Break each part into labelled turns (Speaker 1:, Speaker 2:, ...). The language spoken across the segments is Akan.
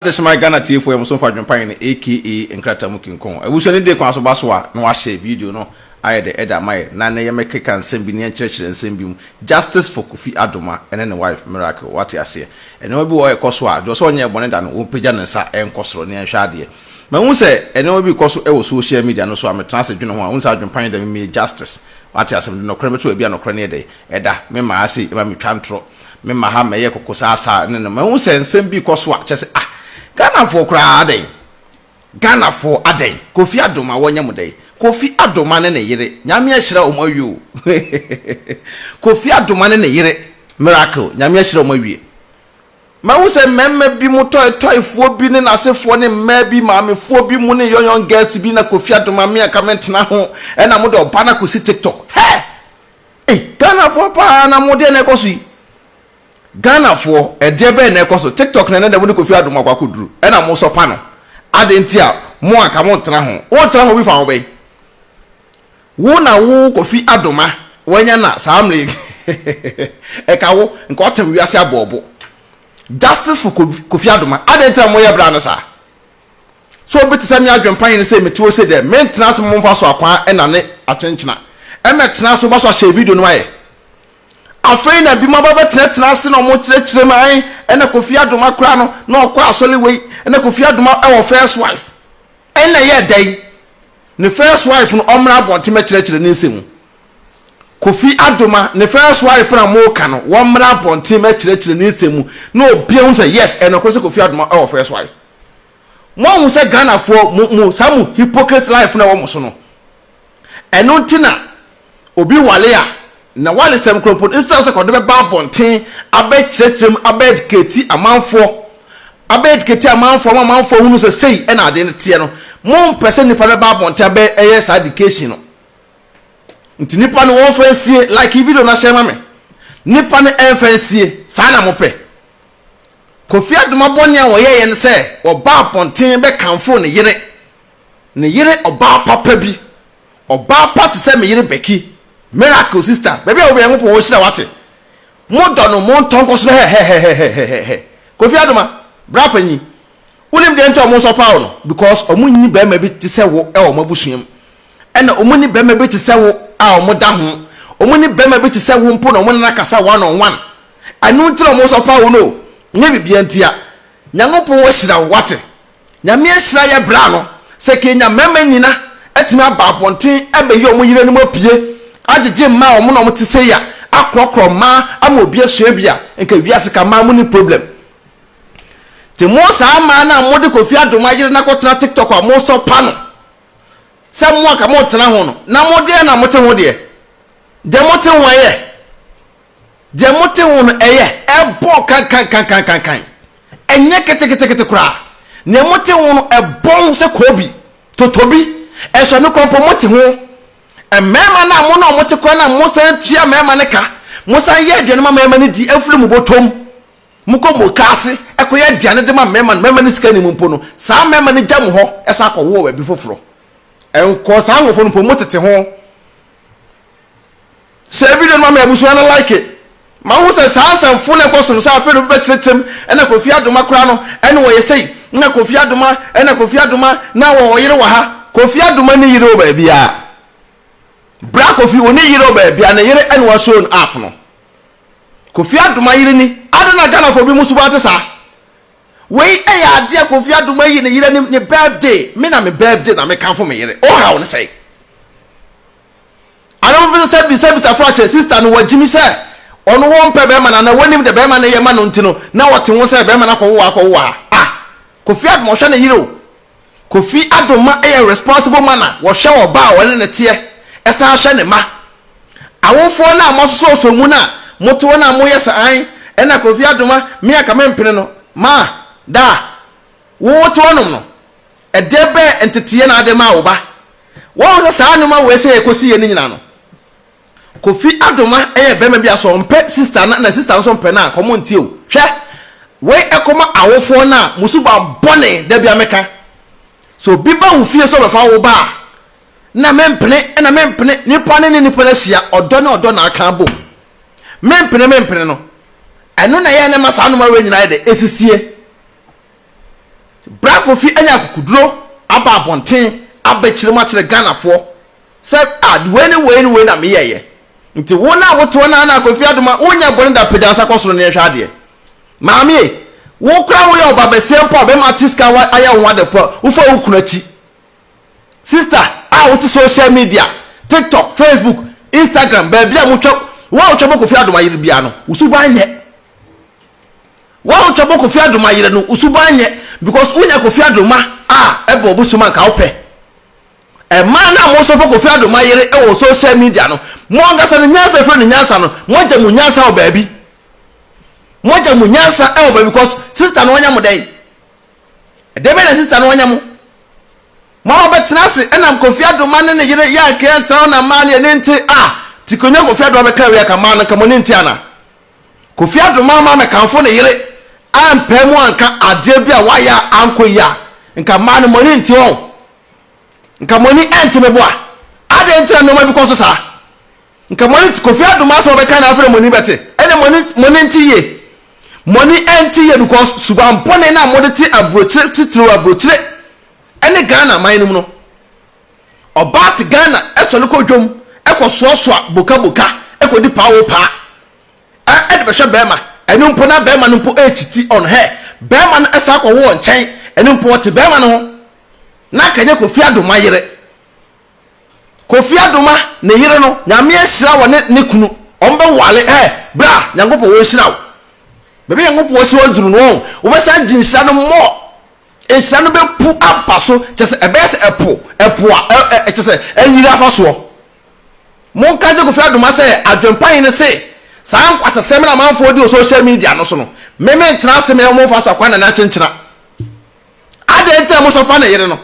Speaker 1: This my Ghana TV for so far Adwenepahene aka Nkratamu Kinkon. I wish any day kwan so baso no share video no aye the eda my na na ye make kan sembi ne church nsem justice for Kofi Adoma and then wife Miracle what you say. And no be wo ekoso a do so onye bone da no wo pagya ne nsa enkosoro ne hwa ade. Ma hu se ene wo bi koso e wo social media no so am trans adwene ho a hu se Adwenepahene da me justice what you say no kra me to bia no kra ne de eda me ma ase ma me twantro me ma ha me ye kokosa asa ne no ma hu se nsem bi koso a kyese ah Ghanafuoɔ kra aden Ghanafuoɔ aden Kofi Adoma wonya mudai Kofi Adoma ne yire nyame ahyira o mawie Kofi Adoma ne yire Miracle nyame ahyira o mawie ma wo se memme bi mu toyfuo bi ne nasefo ne mma bi maamefuo bi mu ne yoyon girls bi na Kofi Adoma me aka mentena ho e na mo de oba na kosi TikTok Ghanafuoɔ pa na mo de na ekoso Ghanafuoɔ edebe na ekoso TikTok na na de Kofi Adoma kwa koduru e na mo so pa no adenti a mo aka mo tena ho wo tena ho bi fa wo be wo na wo Kofi Adoma wanya na samle e ka wo nka o tem wiase abobo justice for Kofi Adoma adenti a mo ye bra no sa so beti sam ya Adwenepahene say metiwo say de maintenance mo mfa so akwa e na ne achenchena e metena so ba so share video no aye afei na bi mababa tena se no mo kyerɛkyerɛ mai ena Kofi Adoma kra no na okwa asole wei ena Kofi Adoma e wo first wife ena ye dai ne first wife no omra bonte me kyerɛkyerɛ ne nsɛmu Kofi Adoma ne first wife na mo ka no wo mra bonte me kyerɛkyerɛ ne nsɛmu na obi hu say yes ena ko se Kofi Adoma e wo first wife mo hu se Ghanafuoɔ mo samu hypocrite life na wo mo so no eno ntina obi wale a na wale sem kropon instead of ko de ba bonten abekyerɛkyerɛm abedketi amanfo hunu se sei e na ade ne tie no mo mpese nipa be ba bonten abe yes education no nti nipa no won fansie like video na share me nipa no enfansie sa na mo pe Kofi Adoma bonia wo ye ne se oba bonten be kanfo ne yire oba papa bi oba pati se me yire beki Miracle sister baby obi en po wo shira wate mo do no mo ton ko so he Kofi Adoma bra panyi unim de ento mo so pawo no because omunyi be ma bi ti se wo e o mabusuam e na omuni be ma bi ti se wo a o mo da ho omuni be ma bi ti se wo mpo no mo na kasa one on one anu ntira mo so pawo no nye bibia ntia nyangopo wo shira wate nyame shira ye bra no se kenya mema nyina etimi aba bonten ebe ye omo yire no mapie ajeje ma omo no mte se ya akrokro ma ama obi asua bia enka wiase ka ma mu ni problem te mo sa ma na mo de Kofi Adoma yire na kotena TikTok a mo so pa no se mo aka mo tena ho no na mo de na mo te ho de mo te ho ye de mo te ho no eye e bo kan enye kete kura ne mo te ho no e bon se kobi totobi e so ne kompo mo te ho mema na mo na mo te ko na mo san tia mema ne ka mo san ye aduane ma mema ne di afiri mu botom mo ko mo kaase e ko ye aduane de ma mema ne sika ni mu mpo no sa mema ne jam ho e sa ko wo bi foforo en ko sa ngofo no po mo tete ho se video ma me abusu na like it ma wo se sa san fu ne ko so sa afiri be kyerɛkyerɛm ena Kofi Adoma kra no ene wo ye sei na Kofi Adoma na wo yire wa ha Kofi Adoma ni yire o ba bia bra Kofi oni yire oba bia na yire ene wa show up no Kofi Adoma yire ni adana Ghanafuoɔ bi musu ba te sa wei e ya ade Kofi Adoma yire ni birthday me na me birthday na me kan for me yire o ha won say ana mo fi se bi ta fra sister no wajimi se ono won pe be ma na wonim de be ma na ye ma no ntino na wote won se be ma na ko wo Kofi Adoma hwe na yire o Kofi Adoma e responsible man wo hwe wo ba wo ne tie esa hwe ne ma awofo na amososo mu na moto na moye san ena Kofi Adoma me aka mempene no ma da wo to no no edebe entete na ade ma wo ba wo se sa anuma we se ekosi ye ni nyina no Kofi Adoma be ma bia so mpe sister na sister so mpe na komo ntie o hwe we ekoma awofo na musuba bone da bia meka so biba wo fie so be fa wo ba na mempene nipa ne nipa na sia odo na aka bom mempene no eno na ye ne masa no ma we nyina de esisie bra Kofi anya kukuduro aba abonten abechire ma kire Ghanafuoɔ say we na me yeye nti wo na woto na Kofi Adoma wonya bone da pajansa kosoro ne hwa ade maame wo kra wo ye oba besempo be ma tiska wa aya wo de po wo fa wo kunachi sister wo to social media TikTok, Facebook, Instagram baby amutwa wo twa Kofi Adoma yire bia no usuba nye wo twa Kofi Adoma yire no usuba nye because unya Kofi Adoma ebe obusuma ka ope e man na mo so Kofi Adoma yire e wo social media no mo ngasa no nyansa fre no nyansa no mo ja mu nyansa o baby mo ja mu nyansa e o baby because sister no wonya mo dai e de be na sister no wonya mo mama betena se enam Kofi Adoma ne yire ya kenta na man ye nti tikonya Kofi Adoma be ka we ka man ka mo nti ana Kofi Adoma ma me kanfo ne yire ampemu anka ade bia waya ankoya nka man mo nti o nka moni enti meboa ade nti no ma bi koso sa nka moni Kofi Adoma so be ka na afre moni bete ene moni nti ye moni enti ye because suban pone na mo de ti abrochire titiro abrochire ene Ghana man nim no obat Ghana eso ne ko dwom ekososo boka ekodi pawo pa ede be hwe bema ene mpo na bema no mpo echiti on her bema no esa ko wo nchen ene mpo te bema no na kanye Kofi Adoma yire Kofi Adoma ne yire no nyame ahira wo ne kunu ombe wale bra nyangopo wo hira wo bebe nyangopo wo hira duru no wo be san jinhira no mo ehira no be pu apaso chese ebes epo a chese eyira afaso mon kanje Kofi Adoma se Adwenepahene se san kwasasem na manfo di social media no so no meme ntena se me mo fa so akwa na chenchena ade ntena mo so fa na yire no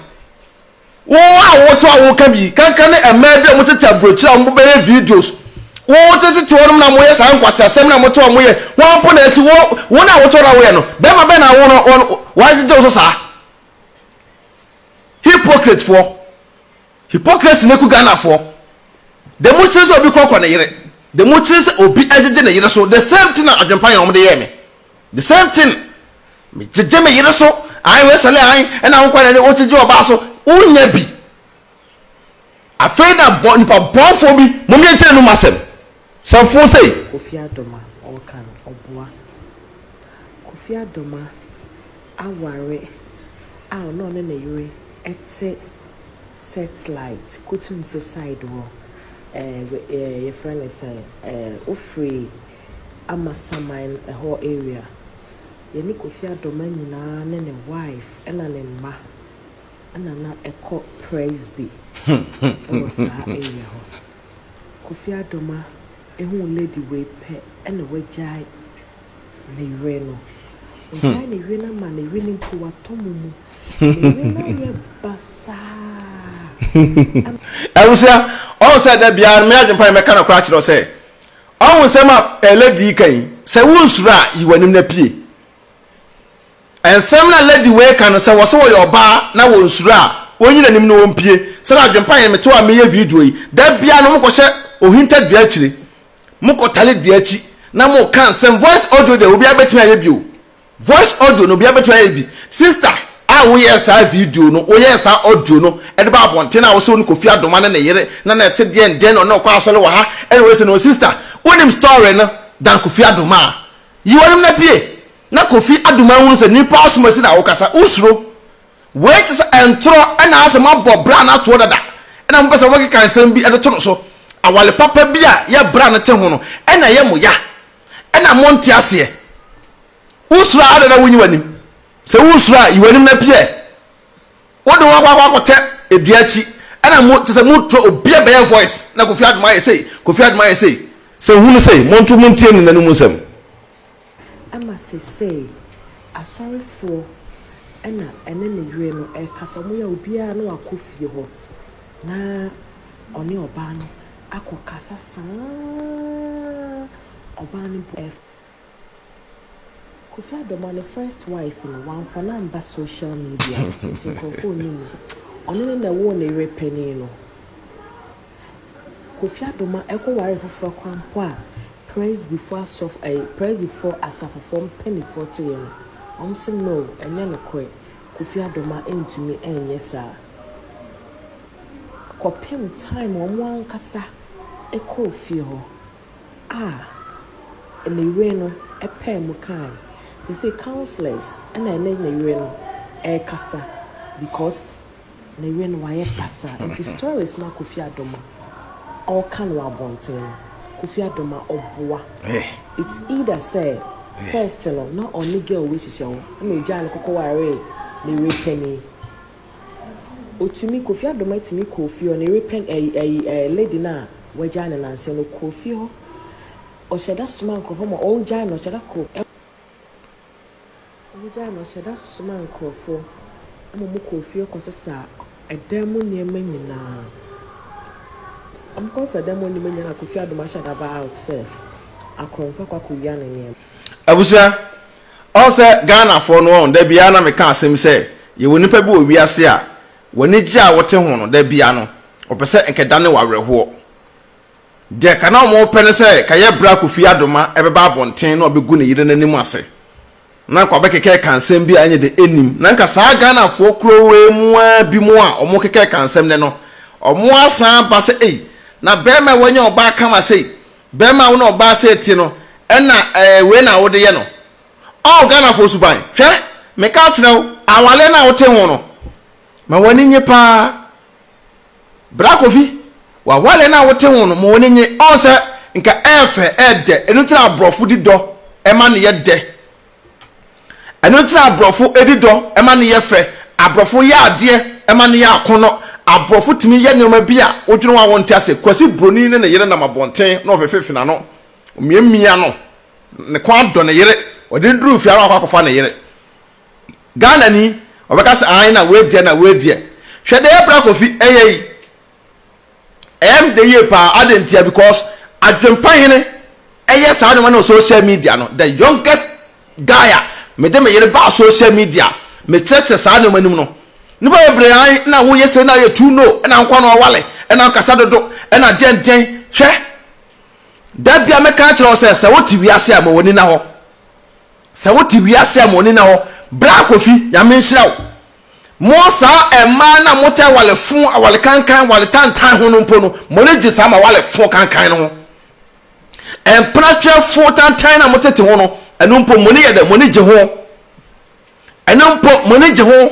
Speaker 1: wo to awo ka bi kankan na ema bi mo tete abrochira mo be videos wo tete to wonum na mo ye san kwasasem na mo to mo ye wo po na ti wo na wo to na wo ye no be ma be na wo no wa je so sa hypocrites ne ku Ghanafuoɔ the muchins obi kokɔ na yire the muchins obi ajeje na yire so the same thing na Adwenepahene om de ye me the same thing me jeje me yire so ai we sole ai na wo kwa na o tije oba so unya bi afei na nipa bonfo bi mo me ntia no masem sanfo sei
Speaker 2: Kofi Adoma o kan oboa Kofi Adoma aware no ne na yire ete satellite kutum se side wo your friend is ofree amasaman ho area yeni Kofi Adoma nyina ne wife ena ne ma na eko praise be o sa area ho Kofi Adoma ehu lady we pe ena wajai ne yire no wajai ne yire na ma ne yire ni po atomumu ne yire na ye basa
Speaker 1: Abusia on said that bia me Adwenepahene me kana kra kire say on say ma lady kan say wunsura yiwanim na pie ensem na lady we kan say wo so wo yoba na wunsura onyina nim no wompie say Adwenepahene me to a me ye video yi da bia no mko hye ohinta bia kire mko tale bia chi na mo kan sem voice audio de obi abetima ye bio voice audio no obi abetima ye bi sister wo yes a video no wo yes a audio no e de ba bonte na wo so ni Kofi Adoma na yere na na te de den no kwa asole wa ha anyway say no sister wonim story no dan Kofi Adoma yi wonim na pie na Kofi Adoma wonu se nipa osomasi na wo kasa usuro wait say entro na asema bobra na to dada na mo pese wo kan sam bi e de to no so awale papa bi a ya bra na te ho no e na ye mo ya e na mo nte ase usuro ada na wonyi wanim se wusura yiwanim na pie wodo wa kwakote eduachi ana mo tse mo tro obi be voice na Kofi Adoma ye say Kofi Adoma ye say se hunu say montu montie ni nanu musem
Speaker 2: ama se say asori fo ana ene ne yire no e kasa mo ya obi a na wakofie ho na oni oba no akokasa saa oba ni Kofi Adoma the first wife no one for number social media it's in phone onu na wo na repeni no Kofi Adoma eko ware fofo kwampo a praise before praise before asafo penny 40 no no enye no kwe Kofi Adoma entumi enye saa kopem time omo ankasa ekofie ho na yire no epem kan say counselors na yire no kasa because na yire no waye kasa it is stories na Kofi Adoma all kan wa bonten Kofi Adoma oboa it's either say first no na only girl we hihye na ejan kokko ware na yire penny otumi Kofi Adoma tumi Kofi o na yire pen lady na wajana na nse no Kofi ho o sheda suma nkrofo mo o jana no sheda ko o jana no sheda suma nkrofo ama mo Kofi ko sesa edam niema nyina am ko sa edam niema nyina Kofi Adoma shada about self akronfa kwa kuya na niema
Speaker 1: abusia o se Ghanafuoɔ no on da bia na me ka asem se ye woni pa bi o wiase a woni gye a wote ho no da bia no opese nkeda ne wawerɛhoɔ de kana mo pene se kaye bra Kofi Adoma ebeba abonten na obegu ne yire nanim ase na kwa bekeke kansem bi anye de enim na nka saa Ghanafuoɔ krowe mu a bi mu a omo keke kansem ne no omo asan ba se na bema wanya oba kama se bema wo na oba se ti no ena we na wo de ye no o Ghanafuoɔ suban hwe me ka kyerɛ awale na wote ho no ma wani nye pa bra Kofi wa wale na wote ho no ma wani nye o se nka efe ede enu tira abrofo di do e ma ne ye de enu tira abrofo edi do e ma ne ye fe abrofo ye ade e ma ne ye akono abrofo timi ye nyoma bi a wodwene wa wonte ase kwasi broni ne yere na mabonten na ofefefi na no miamia no ne kwa do ne yere odi nduru fi ara akwakofa ne yere Ghana ni obeka se an na we die hwede bra Kofi de ye pa adentia because Adwenepahene saa no na social media no the youngest guy me de me yere ba social media me cheche saa no manim no ni ba ebre an na wo yese na ye tu no na nkwa no wale na nkasa dodo na denten hwe da bia me ka kire o se woti wiase a ma woni na ho se woti wiase a ma woni na ho bra Kofi ya me nhyira wo mo sa ema na mo te wale fun awale kankan wale tantan ho no mpo no mo le gi sa ma wale fun kankan no empratwe fun tantan na mo tete ho no eno mpo mo ne ye da mo ne gi ho eno mpo mo ne gi ho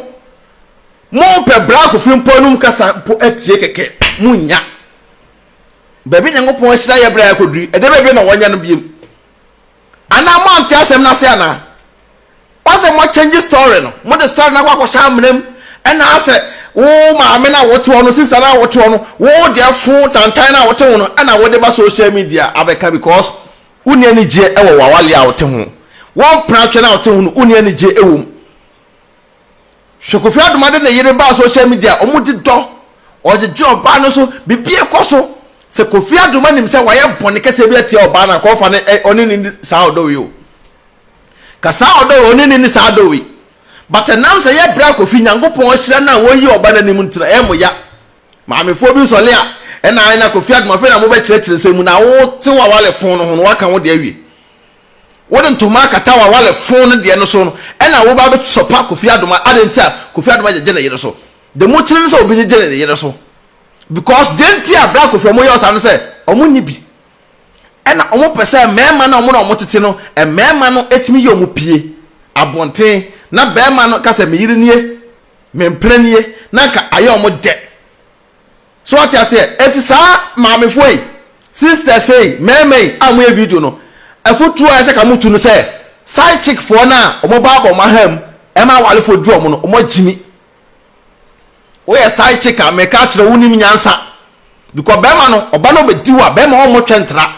Speaker 1: mo pe bra Kofi mpo no mkasa mpo atie keke munya baby nyankopon hyira ye bra yakoduri ede bebe na wonya no biem ana mo ante asem na se ana wase mo change story no mo the story na kwa sha mnem ena ase wo maame na woto no sister na woto no wo dia fun tantan na woto no ena wo de ba social media abeka because uni ani je ewo wawale a wote ho won pratwe na wote ho uni ani je ewo Kofi Adoma de na yire ba social media omudi do oje job ba no so bibie koso se Kofi Adoma nim se waye bone kese bi atia oba na ko fa ne oni ni sa odo wi o ka sa odo oni ni sa odo wi but now say ye bra Kofi nyankopon hyira na wo yi oba na nim ntra e mo ya maamefo bi so le a na Kofi Adoma fe na mo be kire semu na wo te wa wale fon no ho waka wo de awie wouldn't to mark at our wallet phone the end so and I will be to support Kofi Adoma. I didn't tell Kofi Adoma the so the muchins will be the so because then tia black from yours and say Omunibi and almost per se man or motitino and man et me yomu pie abonte na bear man case me yirinie men plenie nanka ayomo de so what I say it is mammy foi sister say me am we video no afutu ase ka mutu no say side chick for na omobaba maham ema wale fo du omo no omojimi we side chick a me ka kire wonim nyansa because bema no oba no bedi wa bema omo twentra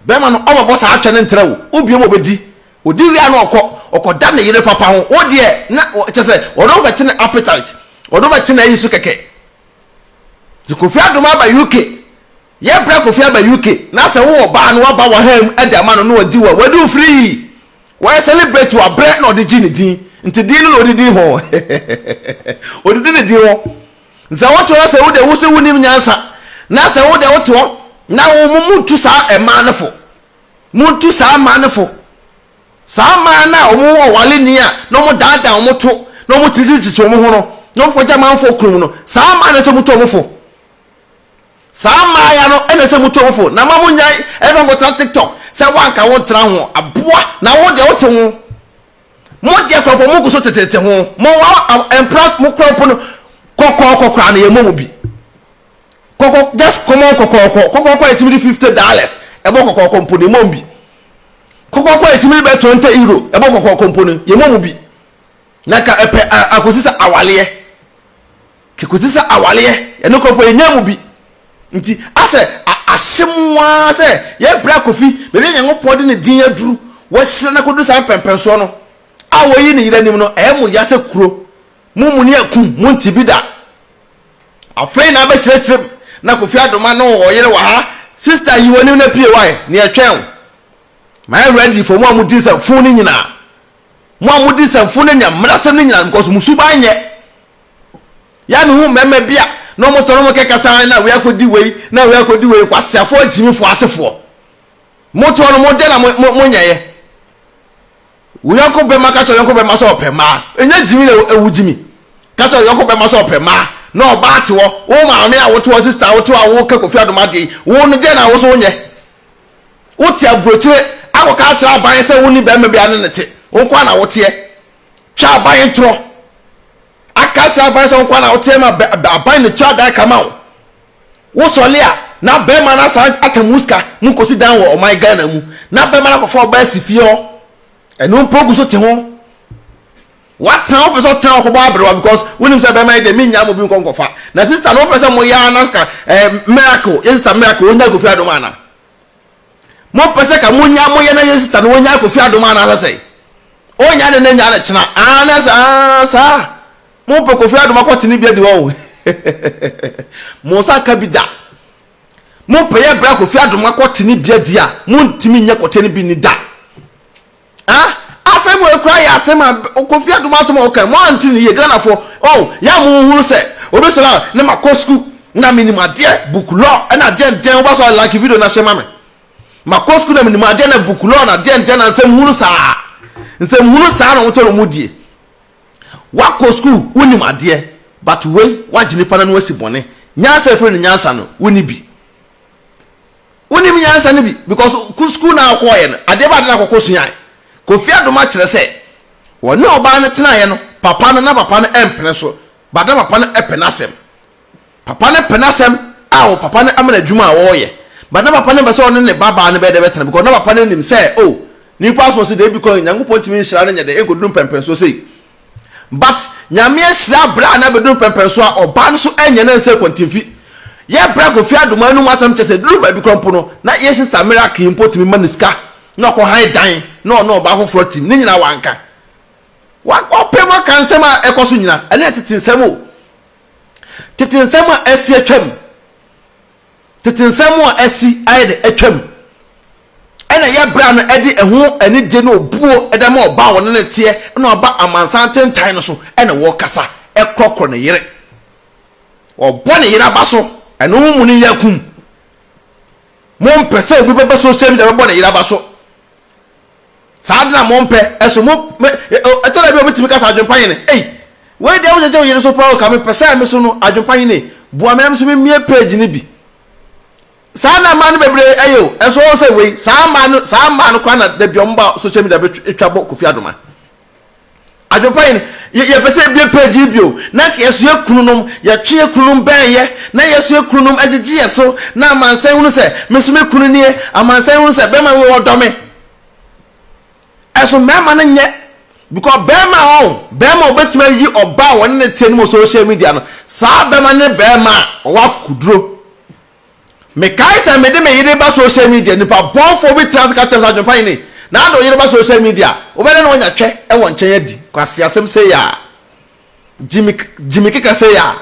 Speaker 1: bema no omo boss a twene ntra wo obiem obedi odi wi ana okoda na yire papa ho wo de na chese wono beti na appetite wono beti na yisu keke Kofi Adoma ba UK ye bra Kofi ba UK na se wo ba no ba wa ham e de ma no wadi wa wadi free we celebrate wa Abrɛ na odi gini din nti din no odi din ho odi din din ho nza wo to se wo de wo se wonim nyansa na se wo de wo to na wo mutu sa e ma nefo mutu sa ma nefo sa ma na wo wo wale ni a no mo dada wo to no mo tiji mo ho no no ko jama fo krum no saa ma na se muto mo fo saa ma ya no ene se muto mo fo na ma mo nyai e no go tra TikTok se wanka won tra ho aboa na wo de wo te ho mo de kropo mo go so tetete ho mo wa emprat mo kropo no kokokokra na ye mo bi koko just come on kokoko it be $50 e bo kokoko mponi mo bi kokoko it be €20 e bo kokoko mponi ye mo bi na ka epe akosisa awale ke kosisa awale e no kropo enya mo bi nti ase ahyemwa se ye bra Kofi be be nyango de ne din aduru wo hire na kodu san pempenso no a wo yi ne yira nim no e mo ya se kuro mu ni akum mu ntibida afei na ba kyerɛkyerɛ na Kofi Adoma no wo yere wa ha sister yi woni na pie why ne atwɛn my ready for mo amudi se fu ni nyina mo amudi se fu ni nya mrasem ni nyina because musu ba nye ya me hu meme bia no mo toro mo keka san na we akodi wei kwasiafo agimifo asefo mo toro mo de na mo nyaye we yakọ be maka to yakọ be ma so opema enya jimi na ewu jimi ka to yakọ be ma so opema na oba ate wo ma me a wo to sister wo to a wo ka Kofi Adoma de wo no de na wo so nye wo ti abrochire akoka tra ban se wo ni be me bia ne te wo kwa na wo te twa ban tro aka tra ban se wo kwa na wo te ma ban ne twa da kama wo sole a na be ma na sa atamuska mu kosi dan wo my Ghana mu na be ma na kofo ba sifie enu pogu so te ho what now person tell ko ba Abrɛ because when say be my dey me nya mo bi nkonkofa na sister no person mo ya na ka miracle sister miracle onya Kofi Adoma na mo person ka mo nya mo ya na sister no onya Kofi Adoma na say onya ne nya na chena na sa mo pe Kofi Adoma ko tini bia di wo mo sa ka bi da mo pe ye bra Kofi Adoma ko tini bia di a mo ntimi nya ko tini bi ni da asemo ekra ya asema Kofi Adoma asema okay mo antini ye Ghanafuoɔ ya mo huru se obi so na na makosku na minima de bukulo na den wo so like video na shema me makosku na minima de na bukulo na den na nsem huru saa na wo toro mu die wa kosku unima de but we wa jinipa na no asi bone nyansa fere no nyansa no woni bi wonim nyansa no bi because school na akoye no ade ba de na kokosu yan Kofi Adoma kyerɛ sɛ wɔne oba ne tena ye no papa no empene so bada papa no epenasem papa no penasem a papa no amana dwuma a wo ye bada papa no be so ne baba no be de betena because na papa no nim sɛ ni passport se de bi ko nyankopɔn timi nhira no nya de egodum pempenso sei but nyame ahira bra na bedum pempenso a oba no so anya na nse kontimfi ye bra Kofi Adoma no masam kyerɛ sɛ duru ba bi krompo no na ye sister miracle impotimi maniska no ko han dan no ba foforo tim ni nyina wanka wa pema kan sema ekoso nyina ene tetinsemo asi atwam tetinsemo asi ayede atwam ena ya bra no ede eho ani de no obuo ede ma oba won ne tie na oba amansan tentan no so ena wo kasa ekrokro ne yire obo ne yire abaso eno mu ni yakum mo mpese obi bebe social media obo ne yire abaso sadna mompe eso mo etola bi obitimi ka sa Adwenepahene we dey wo je yire so pro ka me pesa me so no Adwenepahene bua me so me mie page ni bi sana man bebre eso wo say we sa man no kwa na da biomba social media be etwabo Kofi Adoma Adwenepahene ye pesa bi page bio na yeso ekununum ye twe ekununum ben ye na yeso ekununum agigi yeso na amansan hunu se me so me kunu nie amansan hunu se be ma we odome eso mema na nye because bema obetima yi oba won ne tie no social media no sa bema ne bema wa kudro me kai se me de me yire ba social media ni pa bonfo bi trans ka trans Adwenepahene na do yire ba social media obere no nya twe e won chen adi kwase asem se ya jimi kika se ya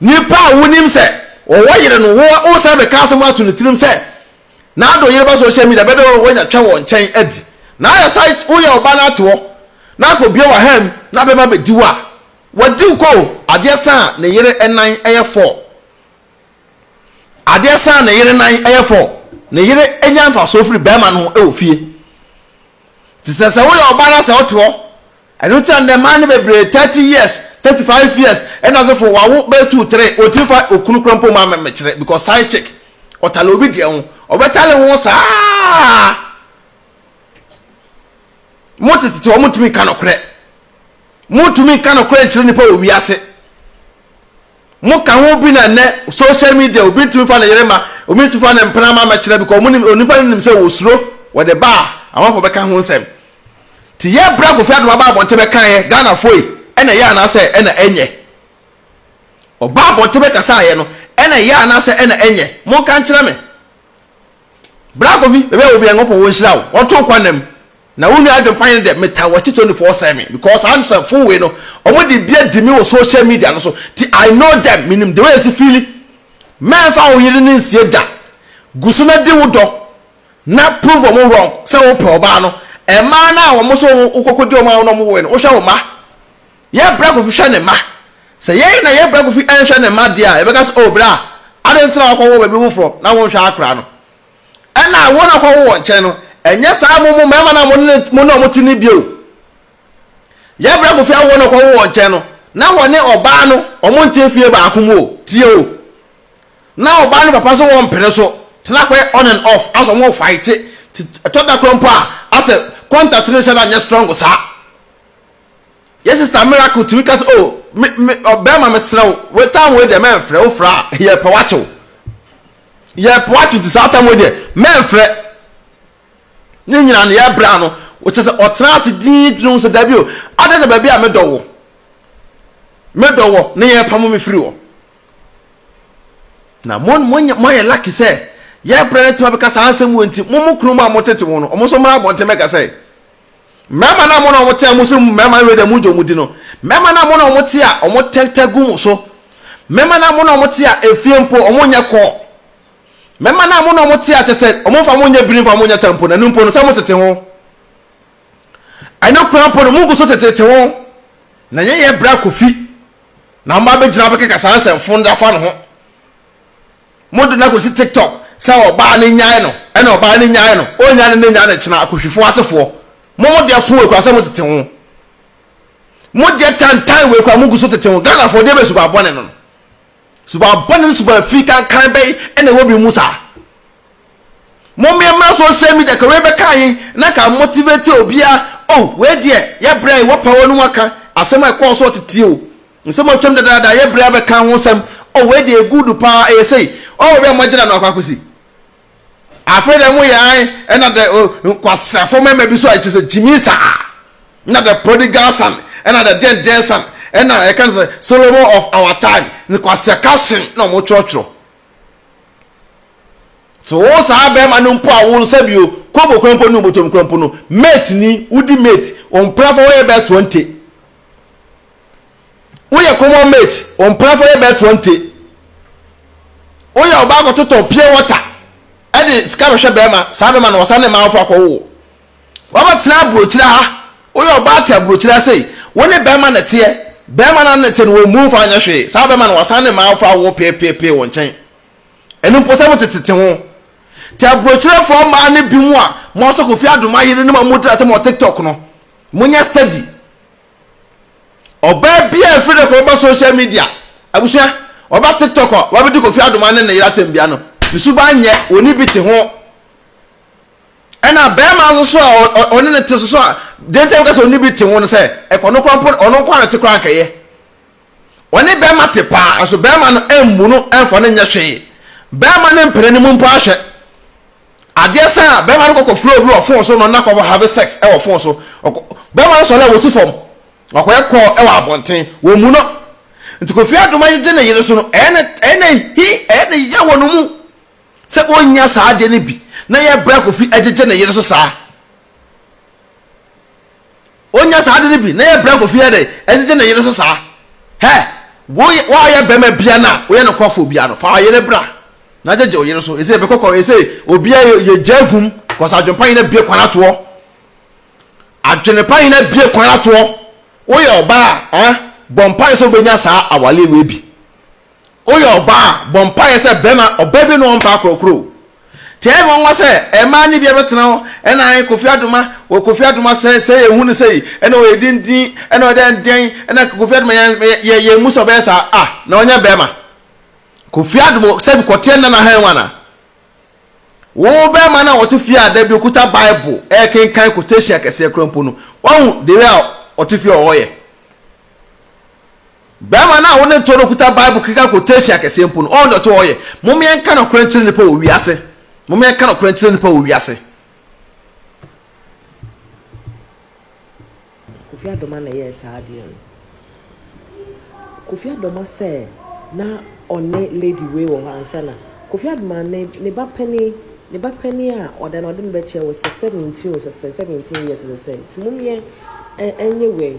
Speaker 1: ni pa wonim se o wo yire no wo se be ka se mo atu ne tirim se na do yire ba social media be do wonya twa won chen adi na ya site wo ya oba na to na ko bia wa hem na be ma be diwa wadi ko ade san na yire enan eye 4 ade san na yire nan eye 4 na yire enya mfa so free be ma no e ofie ti se wo ya oba na se oto I don't tell the man be 30 years 35 years and as for wa be 2 3 o ti fa okunu krampo ma me kire because side chick otale obi de ho obetale ho saa motete o mutumi kanokre mutumi kanokre kire nipa owi ase mo ka ho bi na ne social media obi tumi fa na yerema obi tumi fa na mpena ma me kire because onipa nim se wo suro we de ba awon fo be ka ho nsem ti ye bra Kofi Adoma ba bonte be kan ye Ghanafuoɔ ena ye anase ena enye oba bonte be kasa ye no ena ye anase ena enye mo kan kire me bra Kofi be obi en opo wo hira wo oto kwanam na wonu Adwenepahene de meta wo 24/7 because I'm so full way no omo de bia di me wo social media no so ti I know them minim the way si feel man fa wo yiri ni nsie da gusu na di wo do na prove omo wrong say wo pe oba no e ma na wo mo so ukokodi omo no mo wo no wo hwa wo ma ye bra Kofi hwa ne ma say ye na ye bra Kofi en hwa ne ma dia e be ka so bra adentra akwo wo be wo fro na wo hwa akra no e na wo na akwo wo nche no enye sa mo mema na mo no mo tini bio ye bra Kofi awo na akwo wo nche no na wo ne oba no omo ntie fie ba akomo tie o na oba no papa so wo mpere so tena kwe on and off aso mo fight toda krompo a ase contact ni say na nya strong sa yes sister miracle to because oh obema me srew we time we de men frɛ wo fra ye pe wacho to satan we de men frɛ ni nyina ne ye bra no which is otrans din no so da bi o ade na ba bi a medowo ne ye pamo me free wo na mo ye lucky say ye brand to be kasa ansem wonti mo kunu ma motete wo no omo so mara bonte meka say mema na mo no mote amuso mema we de mujo mudi no mema na mo no mote a omo tentagu mo so mema na mo no mote a efiempo omo nya ko mema na mo no mote a chese omo fa mo nya birin fa mo nya tempo na numpo no se mo tete ho ano krampo no mugu so tete ho na ye bra Kofi na mba be gina be kasa ansem funda fa no ho mo do na ko si TikTok sa oba ni nyan no ena oba ni nyan no o nyan ne nyan ne kina akohwifo asefo mo de afo we kwa se mo tete ho mo de tantan we kwa mugu so tete ho Ghanafuoɔ de be suba bone no suba bone suba African kan be ena wo bi musa mo me ma social media ka we be kan na ka motivate obia oh we de ye bra wo pa wonu aka asema e ko so tete o nsema twem dada ye bra be kan ho sem oh we de good pa e say oh we mo gina na akwakosi afede mu yan ena de kwasafo mema bi so a chese jimisa na the prodigal son ena the dead son ena I can say Solomon of our time ni kwasa caption na mo chorchro so o sa be ma no mpo a wo sabio kobo kwampo no botom kwampo no mate ni udi mate on plafo we be 20 wo ye common mate on plafo we be 20 wo ye oba ko toto pure water ade skaba hwe bema sa bema na wasa ne ma afọ akwo wo ba tena brochira ha wo yo ba ta brochira sei wo ne bema na tie bema na te wo mu fa anya hwe sa bema na wasa ne ma afọ awo pe won chen enu po se mo tete ho ta brochira fo ma ne bi mu a mo so Kofi Adoma yire ne ma mo tra te mo TikTok no mo nya study oba bia free de ko ba social media abusua oba TikTok wa bi di Kofi Adoma ne yira tembia no bisuba nye oni biti ho ena bema so oni ne te so dentem ka so oni biti ho no se ekono krampo ono kwa na te kran kaye oni bema te pa aso bema no emmu no emfo ne nya hwe bema ne mpere ne mumpo ahwe ade sa bema no kokofro obi ofo so no na ko have sex e ofo so bema no so le wo si fom akoye ko e wa abonten wo mu no nti Kofi Adoma ye ne yire so no ene ya wonu mu se onya saa de ne bi na ye bra Kofi agege ne yire so saa onya saa de ne bi na ye bra Kofi ade agege ne yire so saa he wo ya bema bia na wo ye ne kwafo bia no fa yire bra na agege o yire so ese be kokko ese obia ye jagum ko sa Adwenepahene bie kwana to Adwenepahene bie kwana to wo ye oba bompa so benya saa awale we bi oyo ba bompa se bema obabi no mpa krokro Tell one was a man if you ever know, and I Kofi Adoma, or Kofi Adoma say, who say, and we didn't, and then, and I Kofi Adoma, ye Musa Bessa, no, ya Bema. Kofi Adoma said, Cotiana Hawana. Wo be mana otofia da bi okuta Bible e kan quotation akese krampo no won de we otofia oye be mana won to okuta Bible kika quotation akese mpo no on do to oye momye nka na kranchire ne pa owiase momye nka na kranchire ne pa owiase
Speaker 2: Kofi Adoma na yes ade Kofi Adoma say na one lady we wo hansa na Kofi Adoma ne ba penny or then odin betche was 17 or 17 years to say it's mumye anyway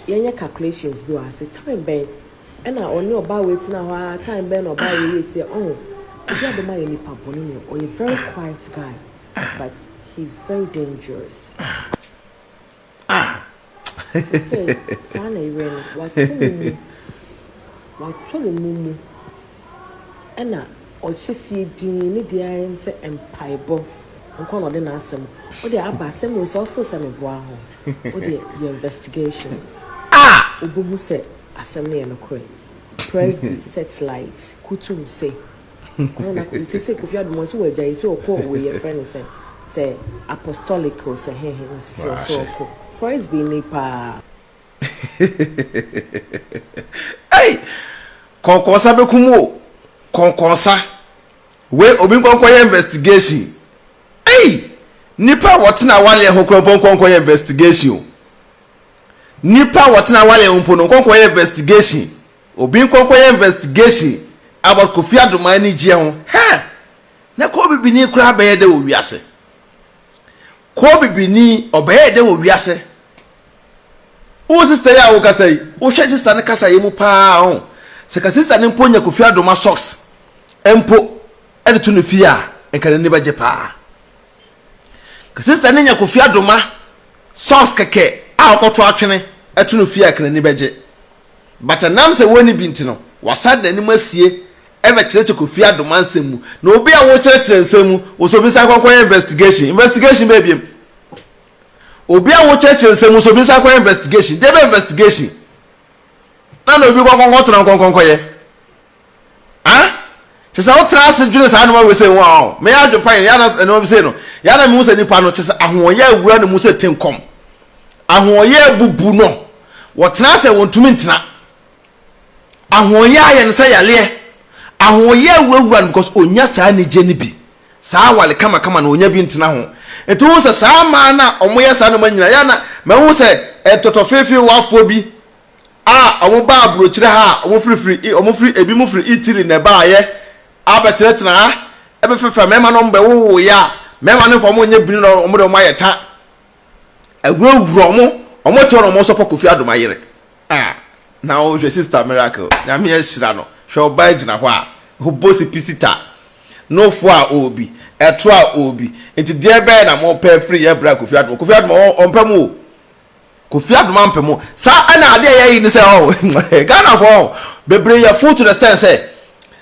Speaker 2: yenya calculations do as a time ben and I only about waiting our time ben or buy we say oh if you have any pabonino or a very quiet guy but he's very dangerous say sana iren what mumu and or Chify Dean, Nidia, and Piebo, and call on the Assam, or the Abba Samuels also some of Wow, or the investigations. Ubumu said, Assembly and a crane. Presley sets lights, Kutu say. This is a Kofi Adoma who were so called with your friends say apostolical, say, so cool. Praise be Nipa.
Speaker 1: Hey, Concosa Bekumo, Concosa. We obi konkoye investigation nipa wotina wale ho konkoye investigation nipa wotina wale ho no konkoye investigation obi konkoye investigation about Kofi Adoma ni je ho na ko bibini kura be de wo wiase ko bibini obeye de wo wiase o sister ya wo kasai o hwe sister ne kasai mu pa ho se ka sister ne mponya Kofi Adoma socks empo ede to no fia enkane ne baje pa ka sister ne nya Kofi Adoma sauce keke a okoto atwene eto no fia enkane ne baje but nam se woni binti no wasada ni masie ebe kire Kofi Adoma nsemu na obi a wo kire nsemu wo so bi sa kwakwa investigation baby obi a wo kire nsemu so bi sa kwakwa investigation debe investigation na no obi kwakwa tran ye Chese o trans dwene sa no we say wow me Adwenepahene ya na no be say no ya na me say nipa no chese ahoye awura no mu say tenkom ahoye bubu no wo trans e wontumi ntina ahoye aye no say yale ahoye awura because onya sa ne je ne bi sa wale kama na onya bi ntina ho etu wo say sa ma na omoye sa no manyina ya na me wo say etotofefe wafo bi omo ba abrochire ha omo free ebi mu free Italy na ba aye abeteretena ebe fefa mema no mbe wo ya mema no fo mo nya binu no mo de mo ayeta awurawuro mo to no mo so Kofi Adoma yere na o je sister miracle na me yesira no hwe oba gina ho a ho bosi pisita no fo a obi eto a obi enti de be na mo pa free Abrɛ Kofi Adoma ompam Kofi Adoma mpam sa ana ade ya yi ni say Ghanafuoɔ bebre ya full to the stand say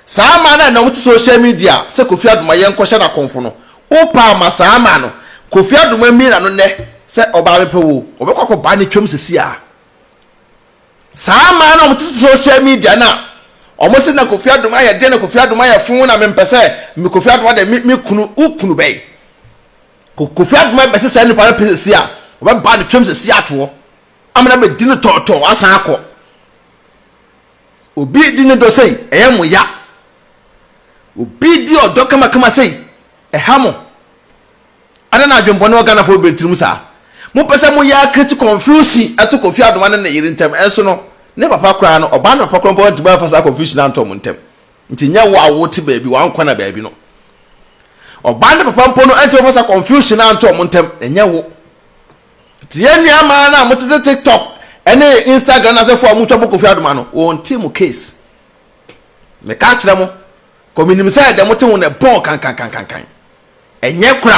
Speaker 1: Sama na wuti social media se Kofi Adoma yenkohye na konfo no wo pa ma sama no Kofi Adoma mi na no ne se oba bepe wo obekoko ba ne twem sesi a sama na wuti social media na omo se na Kofi Adoma ye de na Kofi Adoma ye fun na mempese mi Kofi Adoma de mi kunu be Kofi Adoma be se se ni pa sesi a oba ba ne twem sesi ato amana be dinu to asan akọ obi dinu do sei eyemo ya obi di odo kama sei ehamo ana na adwembo ne Ghanafuoɔ betirim sa mo pese mo ya create confusion ato Kofi Adoma ne yiri ntem enso no ne papa kra no oba na papa kra nti ba fa confusion anto mo ntem nti nya wo awote baabi wan kwana baabi no oba ne papa mpo no anti fa confusion anto mo ntem enya wo ti yenua ma na mo tete TikTok ene Instagram na se fo mo twa Kofi Adoma no won team case me ka kire mo kominim say de mo te won e bon kan enye kura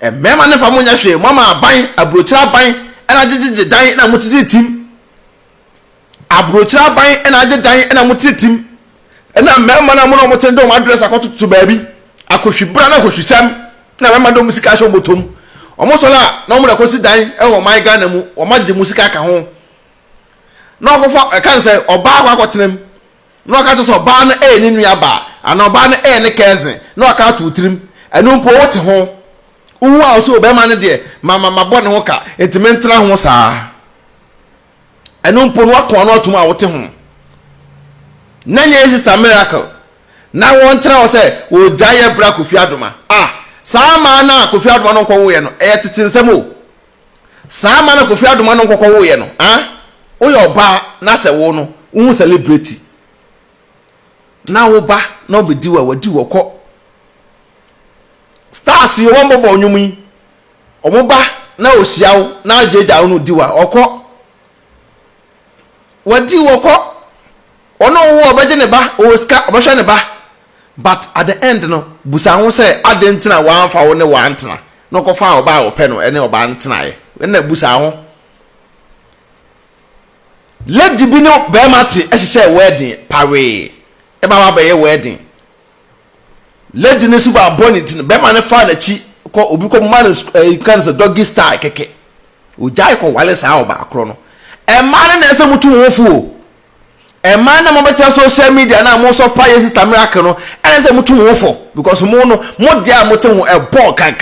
Speaker 1: e mema ne fa mo nya hwe mama aban abrochira ban ena gege dan na mo tete tim abrochira ban ena gege dan ena mo tete tim ena mema na mo no mo te ndo mo address akoto to baabi akohwibra na akohwisam na bɛma dɔ musika hyɛ motom ɔmo so la na ɔmo da kosi dan ɛwɔ man Ghana mu ɔmo agye musika ka ho na ɔkɔfa ɛka sɛ ɔbaa akɔtenam na ɔka to sɛ ɔbaa no ɛyɛ ne nua ba ana ɔbaa no ɛyɛ ne kɛse na ɔka to tirim ɛno mpo wote ho uhu a ɔso ɔbɛma no deɛ mama bɔ ne ho ka ntimi ntena ho saa ɛno mpo no wakɔ no ɔtom a wote ho na nyɛ sister miracle na wɔn tena hɔ sɛ wɔgya yɛ bra Kofi Adoma saa ma na Kofi Adoma no nkɔwo yɛ no ɛyɛ tete nsɛm o saa ma na Kofi Adoma no nkɔwo yɛ no woyɛ ɔbaa na sɛ wo no wo celebrity na wo ba na obedi wa wadi wɔkɔ stars yi wɔn bɔbɔ onwum yi ɔmo ba na osiawo na agyeja wo no di wa ɔkɔ wadi wɔkɔ ɔno wo ɔbɛgye ne ba ɔska ɔbɛhwɛ ne ba but at the end no busa ho sɛ adentina wanfa wo ne wantena no kɔfa ɔba ɔpɛ no ɛne ɔba ntena yɛ ɛna busa ho lady bi no bɛrima te ɛhyehyɛ wedding pawe ɛba ba bɛyɛ wedding lady ne suba abɔ ne ti no bɛrima ne fa na chi kɔ obi kɔ ma no kan sɛ doggy style keke ojai kɔ wale saa ɔba akro no ɛma ne na ɛsɛ mutu wo fu ɛma na mo bɛtia social media na mo so pa yɛ sister miracle no ɛna ɛsɛ mutu wo fu because mo no mo dia mo te ho ɛbɔ kan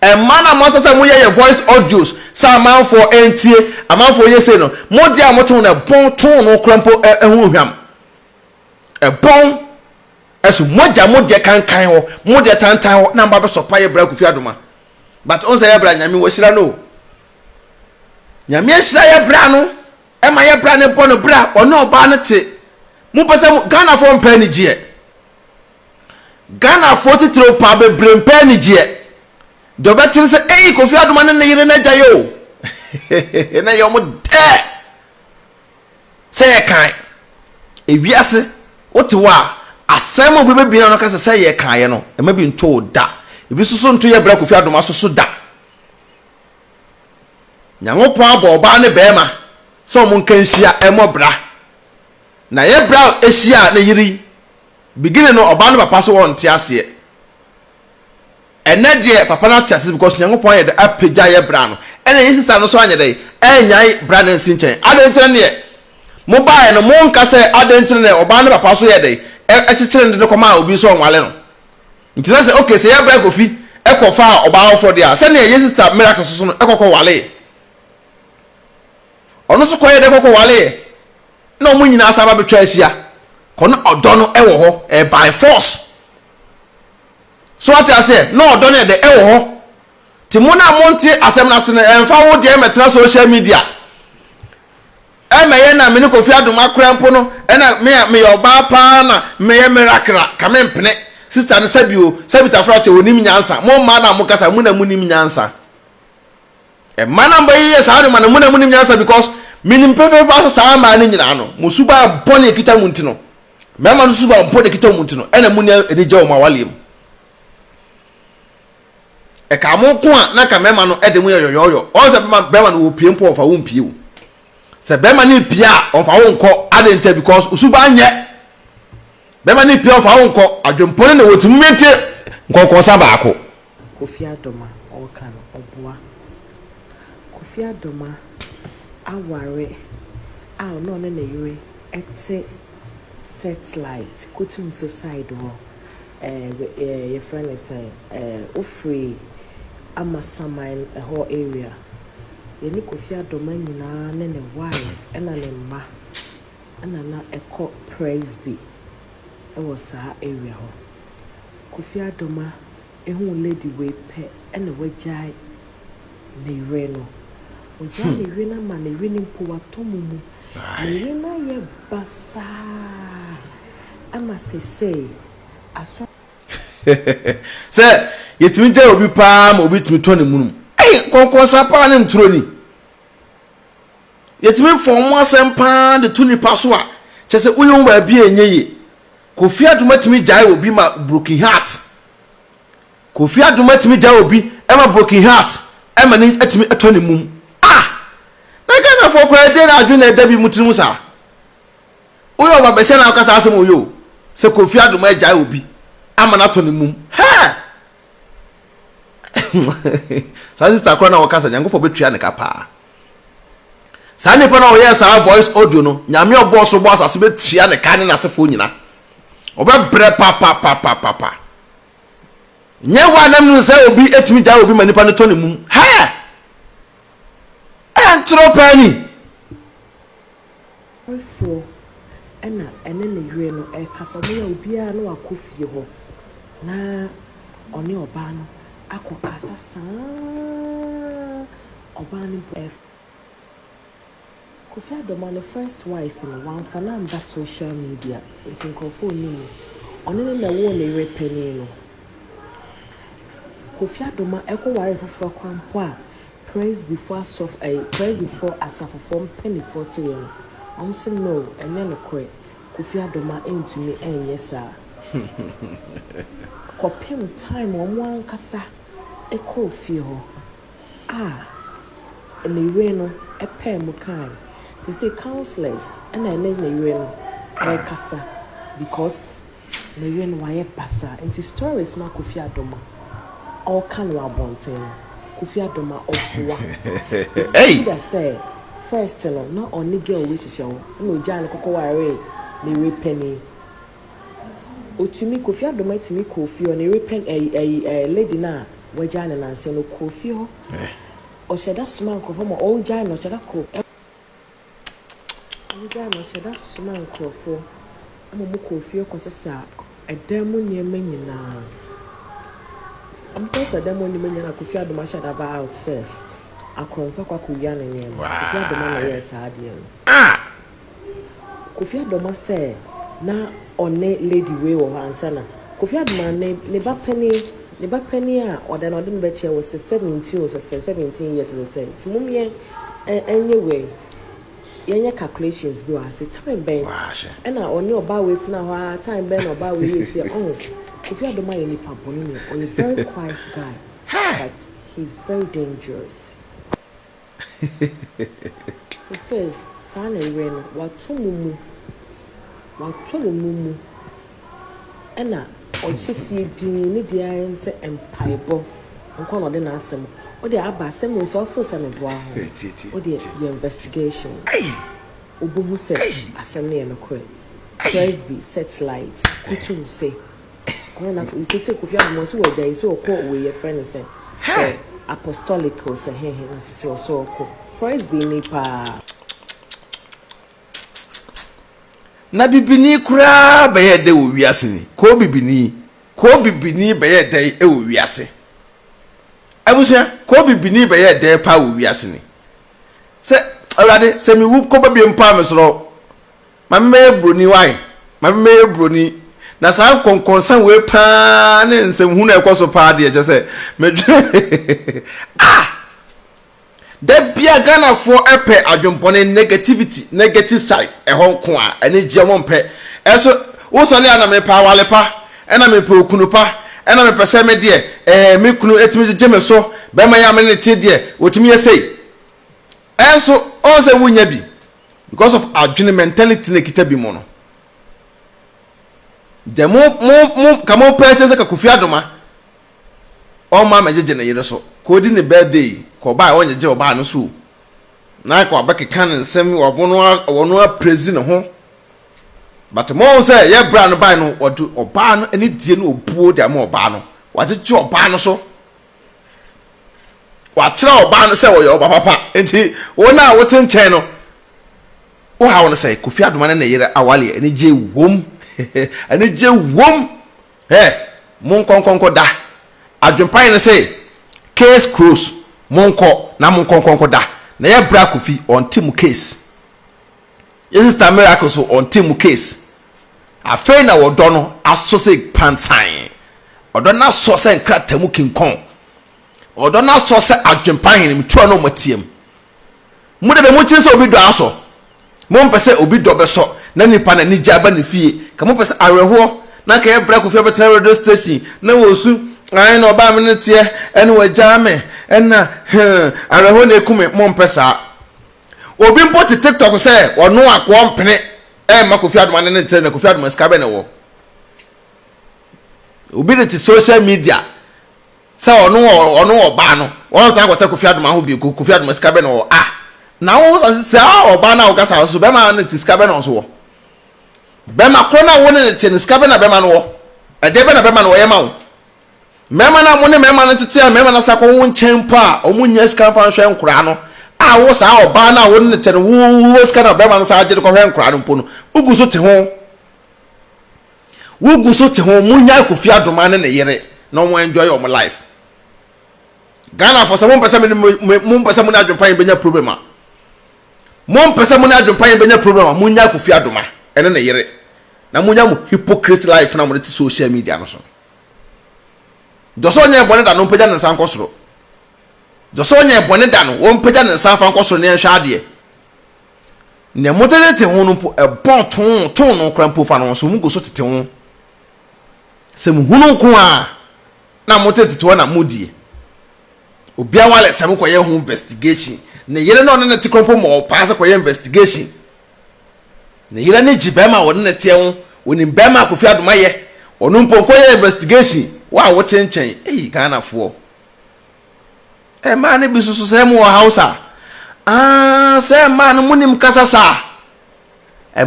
Speaker 1: ɛma na mo sɛ mo yɛ voice audios sa amanfo entie amanfo yɛ say no mo dia mo te ho na bon ton no krampo ɛho hwam ɛbɔn ɛso moja mo de kankan ho mo de tantan ho na mba be sopa ye bra Kofi Adoma but on say ye bra nyame wasira no nyame asira ye bra no e ma ye bra ne bɔ no bra ono oba ne te mo pese Ghanafuoɔ mpa ni gye Ghanafuoɔ titiro pa be brempa ni gye do betin say Kofi Adoma ne yire na gya yo na ye mo de say kan ewiase wote wa asɛm obi be bia no ka sɛ yɛ kaayɛ no e ma bi nto da ebi soso nto yɛ bra Kofi Adoma soso da nyangopon abɔ ɔba ne bɛɛma sɛ ɔmo nka nhia ɛmɔ bra na yɛ bra ehia na yiri beginning no ɔba no papa so wɔn te aseɛ ɛnɛ deɛ papa na te aseɛ because nyangopon yɛ de apagya yɛ bra no ɛna yɛ sisa no so anyɛ dɛ ɛnyai bra ne nsi nkyɛn adentre ne mo bae no mo nka sɛ adentre ne ɔba ne papa so yɛ dɛ ɛkyekyere ne kɔma obi so onwale no ntina sɛ okay sɛ yɛ bra Kofi ɛkɔfa ɔba afro dia sɛ ne yɛ sister miracle so no ɛkɔkɔ wale ɔno so kɔyɛ de kɔkɔ wale na ɔmo nyina asaba betwa ahia kɔno ɔdɔ no ɛwɔ hɔ by force so ate ase na ɔdɔ no de ɛwɔ hɔ ti mo na monte asɛm na se no ɛmfa wo de ɛmɛtena social media ɛmɛyɛ na me ne Kofi Adoma krampo no ɛna me ɔba pa na me yɛ miracle ka me mpene sister ne sabita fra che onim nyansa mo ma na mo kasa mo na munim nyansa e mana mba yɛ saa ne ma na mo na munim nyansa because minim pefe pa saa ma ne nyina no mo suba bɔne kita mu ntino me ma no suba bɔne kita mu ntino ɛna mo ne eni gye o ma walem e ka mo ko a na ka me ma no ɛde mo yɛ yoyoyo o se be ma no wo pie mpo ofa wo mpie wo se bema ni pia onfa wo nko adente because usuba nye bema ni pia onfa wo nko adwempone na wotu mmete nkonko sa baako
Speaker 2: Kofi Adoma o kan oboa Kofi Adoma aware a no ne na yure ete satellite kotum side wo your friend is ofree amasaman ho area yeni Kofi Adoma nyina ne ne wife ena ne mma ena na ekọ praise be ewo saa area ho Kofi Adoma ehu lady we pe ena wajai ne reno wajai ne rena ma ne reni mpo watomumu ne rena ye basa ama sese aso
Speaker 1: se yetimi je obi pa ma obi timi to ne munum konkon sapa ne ntro ni yetimi fom asem pa de tuni paso a chese uyo ba bi enyeye Kofi Adoma timi jai obi ma broken heart Kofi Adoma timi jai obi e ma broken heart e ma ni atimi eto ne mum na kana fo kwa de na adwene da bi mutinu sa uyo ba be se na akasa asem uyo se Kofi Adoma jai obi amana to ne mum ha sa sister kora na waka sa nyankopɔ betua ne kapa sa nipa na oyɛ sa voice audio no nyame ɔbɔ so bɔ asase betua ne ka ne nasefo nyina obebrɛ pa nye wa nam no sɛ obi etimi gya obi manipa ne to ne mum ha antro pani
Speaker 2: Kofi ɛna ɛne ne yire no kasa mo ya obi a na wakofie hɔ na ɔne ɔba no akɔkasa saa ɔba no Kofi Adoma ne first wife no wamfa na mba social media nti nkrofo ni mu ɔne ne na wo ne yire pani no Kofi Adoma ware foforo kwampo a praise before asafofo penny 40 yen so no enye no kwe Kofi Adoma entumi enye saa kopim time omo ankasa ekofie ho ne yire no epɛ mu kan they say counselors and I ne yire no kasa because ne yire no waye pasa and stories na Kofi Adoma all can wa bonten Kofi Adoma ofuwa hey that say first tell no only girl which show no jan kokko ware ne repeni otumi Kofi Adoma tumi Kofi o ne repen lady na wajana na nse no Kofi ho o sheda suma nkrofo mo o jan no sheda ko o jan no sheda suma nkrofo mo Kofi ko sesa edam niam nyina I'm told that them only men are Kofi Adoma should have out self. I confirm Kofi Adoma Kofi Adoma yes adian. Kofi Adoma say na one lady way or answer. Kofi Adoma ne ba penny or then I didn't bet you was 17 or 17 years old. Say it's mummy anyway. Yenya calculations do I say time ben. And I only about waiting a time ben or about with your own. If you don't mind any pamphlet, or a very quiet guy, but he's very dangerous. So say, son and rain, what two mumu, and or chief you did the answer and piebo, and call on the answer, or the Abba Samuel's office and a boy, or the investigation. Ubu said, Assembly and a queen. Praise be set lights, which will say. When I say Kofi Adoma so there is so call we your friend say apostolical say he so call praise be ni pa
Speaker 1: na bibini kura be ye de wo wiase ni ko bibini be ye de e wo wiase abusia ko bibini be ye de pa wo wiase ni se awrade se mi wu ko ba bi mpa me soro ma me broni wai ma me broni na sa konkonsan we pa ne nsem hu na ekoso pa de je se medwe da bia Ghanafuoɔ epe adwompone negative side ehonko a ene je mo mpe eso wo so le ana me pa wale pa ena me pe okunu pa ena me pese me de me kunu etimi je me so be ma ya me ne tie de otimi yesei eso on se wunya bi because of adwene mentality ne kita bi mo no de mo kamo pese se ka Kofi Adoma o ma mejeje na yire so ko di ne birthday ko ba o nyeje oba no so na ko abeke kan nsem wono a praise ne ho but mo say ye bra no ba no odu oba no ani die no obuo de ma oba no wajeje oba no so wa kira oba no say wo ye oba papa enti wona wo tenchen no wo ha won say Kofi Adoma na yire awale ani je wom ani je wom mon konkonko da adwempane say case close monko na mon konkonko da na ye bra Kofi on team case yes sister miracle so on team case afei na wodo no aso say pansan odo na so say nkratamu kinkon odo na so say adwempane mtuo no matiem mu de be mu chi so obi do aso mo mpese obi do be so na nipa na ni jaba ne fie kamo pese areho na ka ebra Kofi abetena radio station na wosu ai na oba me ne tie ene wagya me ena areho na ekume mo mpesa obi mpo te TikTok say ono akwo mpene ma Kofi Adoma ne ntere na Kofi Adoma ska be ne wo obi de social media say ono oba no won san kwata Kofi Adoma ho bi Kofi Adoma sika be no na wo say oba na wo kasa so be ma na ti sika be no so wo be ma kro na wo ne ti sika be na be ma no wo e de be na be ma no wo ye ma wo mema na mo ne mema na tete mema na sako wo nchen pa omunya sika fa hwe nkura no wo sa oba na wo ne te wo sika na be ma no sa agye ko hwe nkura no mpo no ugu so te ho munya Kofi Adoma ne yere no mo enjoy your life Ghana for some person mo person mo na adwempan benya problem a mo person mo na adwempan benya problem a munya Kofi Adoma ene ne yere na munya mo hypocrite life na mo te social media no so doso nya bone da no mpagya ne nsan kosoro doso nya bone da no wo mpagya ne nsan fa kosoro ne nhwa ade ne motete ho no bon ton no krampo fa no so mu go so tete ho se mu hunu ko a na motete to na modie obia wale se mu koye ho investigation ne yere no ne te krampo mo pass koye investigation ne yere ne jibema wo ne te ho woni bema Kofi Adoma ye onu mpo koye investigation wa wo chenchen Ghanafuoɔ ma ne bi susu se mu wo house se ma no munim kasa sa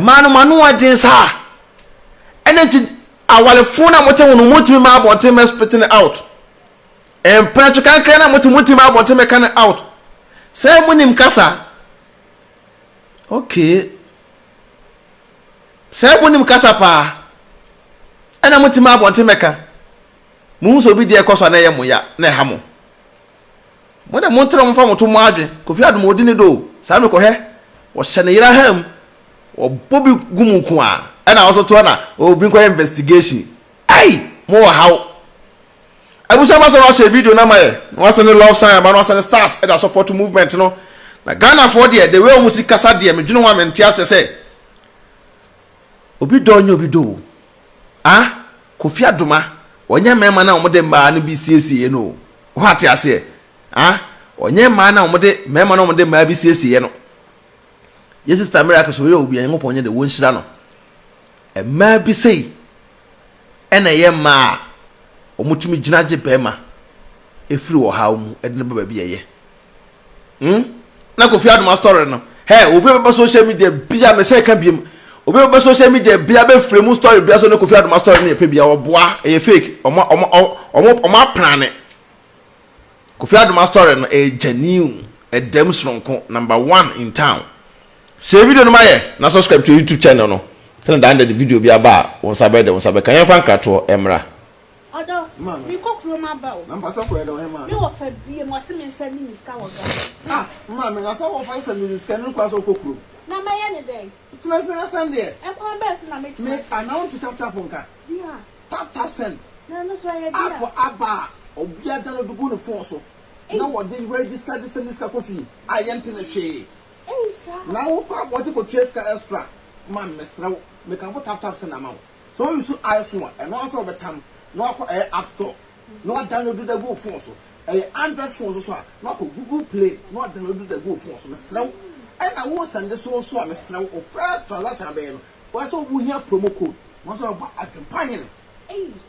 Speaker 1: ma no manu wadin sa enenti awale funa mote wonu motimi ma abonte me splitting out pressure kan kan na motimi ma abonte me kan out se munim kasa okay se munim kasa pa ena motimi abonte me ka mu so bi de ekoso na ye mo ya na ha mo mo de mo ntra mo fa mo to mo adwe Kofi Adoma odi ne do sa me ko he wo hye ne yira ham wo bobi gumu ku a ena wo so to na obi ko investigation mo how abuso ma so wa share video na maye no se ne love sign ma no se ne stars e da support movement no na Ghanafuoɔ de the way music kasa de me dwene wa me ntia se obi do obi do Kofi Adoma onye mema na omode ma no bi siesie no what ya say onye ma na omode mema na omode ma bi siesie no yes sister miracle so ye obi en oponye de won hira no e ma bi sei ena ye ma omutumi ginaje bema efiri wo hawo mu e de ne baba bi ye na Kofi Adoma story no obi be social media bia me say ka biem obi be social media bia be frame story bia so ne Kofi Adoma story ne pe bia oboa e fake omo prane Kofi Adoma story no e genuine e dem sronko number 1 in town share video no maye na subscribe to YouTube channel no send down the video bia ba won sabe kan yan fan krato emra
Speaker 3: odo mi kokro ma ba o na mpato ko e do he ma mi wo fa bie mo se me send ni ska wo ga
Speaker 4: ma me na so wo fa send ni ska ni kwa so kokro
Speaker 3: na ma ye ne dey
Speaker 4: it's na so send there
Speaker 3: e kwa bet na me
Speaker 4: announce tap nka
Speaker 3: dia
Speaker 4: tap send
Speaker 3: na no so ye dia
Speaker 4: aba obia da no dugu no phone so na wo dey register this send ska Kofi ayente na hwe na wo kwa bo ko ska extra man mesrew me kan for tap send amount so you so iPhone and also betam no akọ app store no download the go phone so Android phone so no akọ Google Play no download the go phone so mesrew and I was send so mesrew of first transaction be no was so we hear promo code mo so ba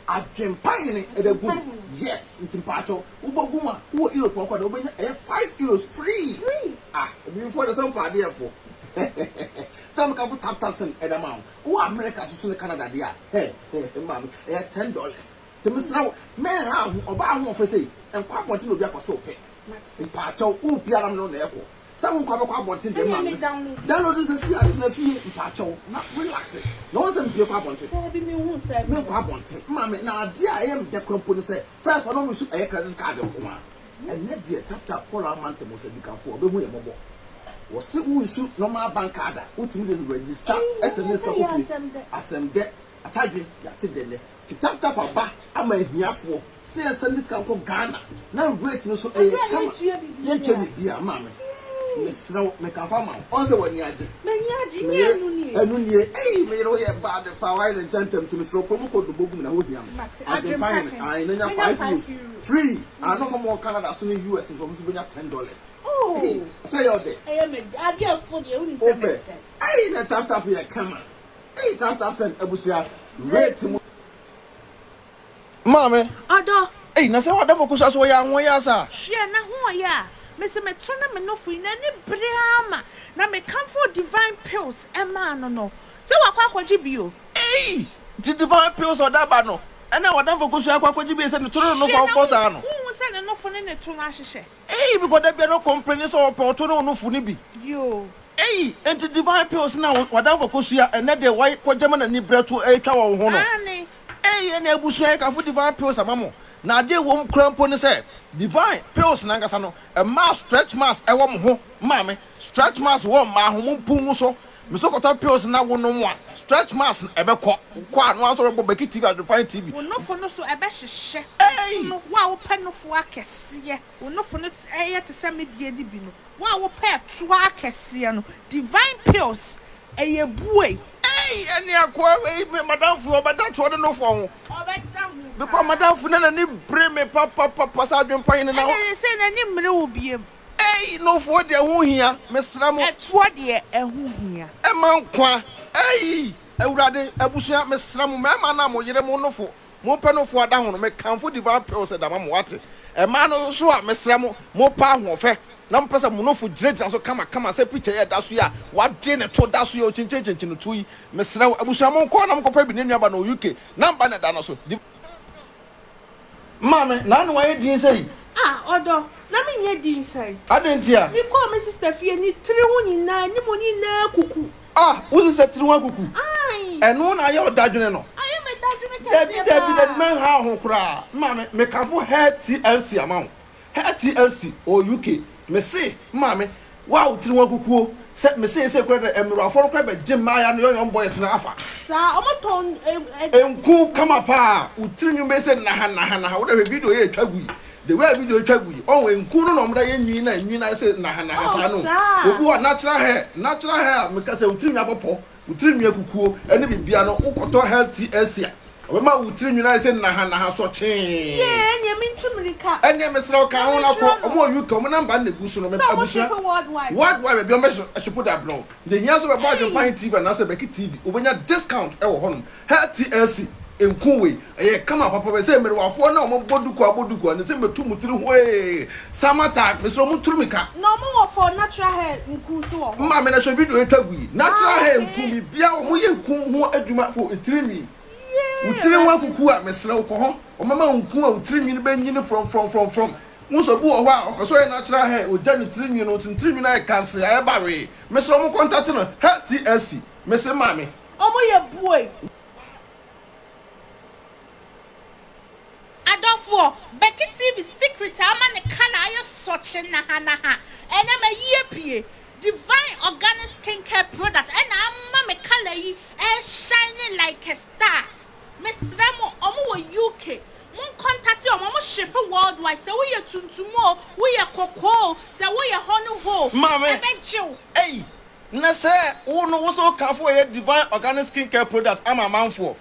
Speaker 4: Adwenepahene e de go yes ntimpacho ubogu ma wo euro kwa da obenya 5 euros free before the some party for some can put tap send at amount who America so Canada dia mama $10 to miss now man how oba ho for say and kwa ponti no bia kwa so pe mpacho who biara no na eko some kwa ponti dem man download this see at na fie mpacho na relax no some bia kwa ponti me kwa ponti mama na dia am de kwampo ni say first one no so credit card ko ma and net dia tap call amount mo so Ghanafuoɔ obehu ye mobo was who issue normal bank card ultimately register SMS Kofi assemble atadwe yate dele tap aba ama ehiafo say send this can go Ghana na rate no so come yen chebi bia mama mesraw me ka fama on say wani age enu nie me ro ye bad power and chantem to mesraw promo code bogum na hodiam Adwenepahene I nanya 5 euros free I no more Canada so in US so so benya $10 say your day
Speaker 3: I dey for the only seven
Speaker 4: na tap here come tap send ebusia rate mo Mame.
Speaker 3: Odo.
Speaker 4: Hey, na se wa da focus aso ya anwo ya sa.
Speaker 3: Hwe na ho ya. Me se me to na me no fu na ni brama. Na me come for divine pills e ma no. Se wa kwa kwaji bio.
Speaker 4: Hey, the divine pills or that ba no. Ena wa da focus akwa kwaji bi se no to no fa boss ano.
Speaker 3: Hu se ne no fu ne to na hyehyɛ.
Speaker 4: Hey, because that be no complain so to no fu ni bi.
Speaker 3: Yo.
Speaker 4: Hey, and the divine pills now wa da focus ya ena de why kwajama na ni breto e twa wo ho no.
Speaker 3: Ani.
Speaker 4: Hey, ena ebusu e ka fu divine pills amamo. Na ade wo krampo ne say divine pills na ngasa no a mass stretch mass e wo mo ho maame stretch mass wo ma ho mo pun so me so kota pills na wo no mo a stretch mass e be ko anu aso bo beki TV Adwenepahene TV
Speaker 3: wo no fo no so e be hyehye no wa wo pe no fo akese wo no fo no e ye te se medie di bi no wa wo pe to akese no divine pills e ye bue
Speaker 4: eni akwa madam fu obeda to no fo ho because madam fu na ni bre me papa sa Adwenepahene na
Speaker 3: e say na ni mre wo biem
Speaker 4: no for de ho hia mesra mo
Speaker 3: eto de e ho hia
Speaker 4: e man kwa ewurade abusua mesra mo ma na mo yere mo no fo mo pe no fo ada ho no me kanfo divine pills da ma mo wate e ma no so a mesra mo pa ho fe na mo pesa mo no fo girejira so kama se picture ya da so ya wa de ne to da so ya chinchin no tuyi mesra abusua mo ko na mo kopa bi ne nuaba no UK number na da no so mame na no wa ye din sei
Speaker 3: odo na me nye din sai
Speaker 4: adentia
Speaker 3: mi ko me sister fie ni tiri hu nyina ni mo nyina kuku
Speaker 4: wo se tiri hu kuku
Speaker 3: ai
Speaker 4: eno na ye odadwene no
Speaker 3: ayo me dadwene ka
Speaker 4: David men ha ho kura mame me kafo hair TLC amount hair TLC or UK me say mame wow tiri hu kuku se me say kura da emiro aforo kura be jim ma ya no young boys na afa
Speaker 3: sa omoton
Speaker 4: enku kama pa utiri nyu be se na ha wo da video ye twagu the way video twagu on enku no mda ye nwi na se na ha sa no obi wa natural hair me ka se utiri nyu apopo utiri nyu kukuo ene bibia no ukoto health TLC we ma utiri nyu na se na ha so chen
Speaker 3: enye mintumrika
Speaker 4: enye mesra ka ho na ko omo UK omo number na gu so no me abusua worldwide be o me should put that blog the nyaso be Adwenepahene TV na se beki TV obenya discount e wo honom health TLC enkuwe kama papa be say mere wafo na omo boduko ne se metu mutiri ho samata me so muturumika
Speaker 3: no mo wo for natural hair nku so wo
Speaker 4: ma me na so video etwagu natural hair nku mi bia omo ye nku ho adwuma fo etirimi utiri nwa kuku a mesere wo ho omama nku a utirimi ne banyini from muso bu o wa opeso ye natural hair o jani tirimi no tirimi na cancer ya bare mesere mo contact no TLC mesere mame
Speaker 3: omo ye boy Adofo, Becky TV secret ama ne kana ayo soche na ha ene ma yie divine organic skincare product ena ama me kala yi shining like a star mesramo omo wo UK mon contact omo ship worldwide se we ye tuntumo we ye koko se we ye hono ho
Speaker 4: mame hey na se wo no wo so kafo ye divine organic skincare product ama manfo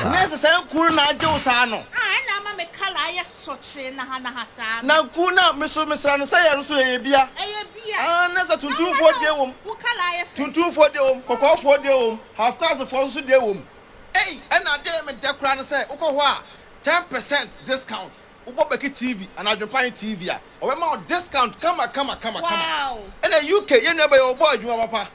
Speaker 4: na se se kuru na ajew sa no
Speaker 3: na ama me kala aye soche na ha sa
Speaker 4: na ku na meso mesra no se ye so ye bia na se tuntumfo de wom
Speaker 3: wo kala aye
Speaker 4: tuntumfo de wom kokofo de wom half class fo so de wom hey na de me de kura no se wo ko ho a 10% discount ubo beki TV and Adwenepahene TV a obema discount kama
Speaker 3: wow
Speaker 4: ena UK ye no be obo adwuma papa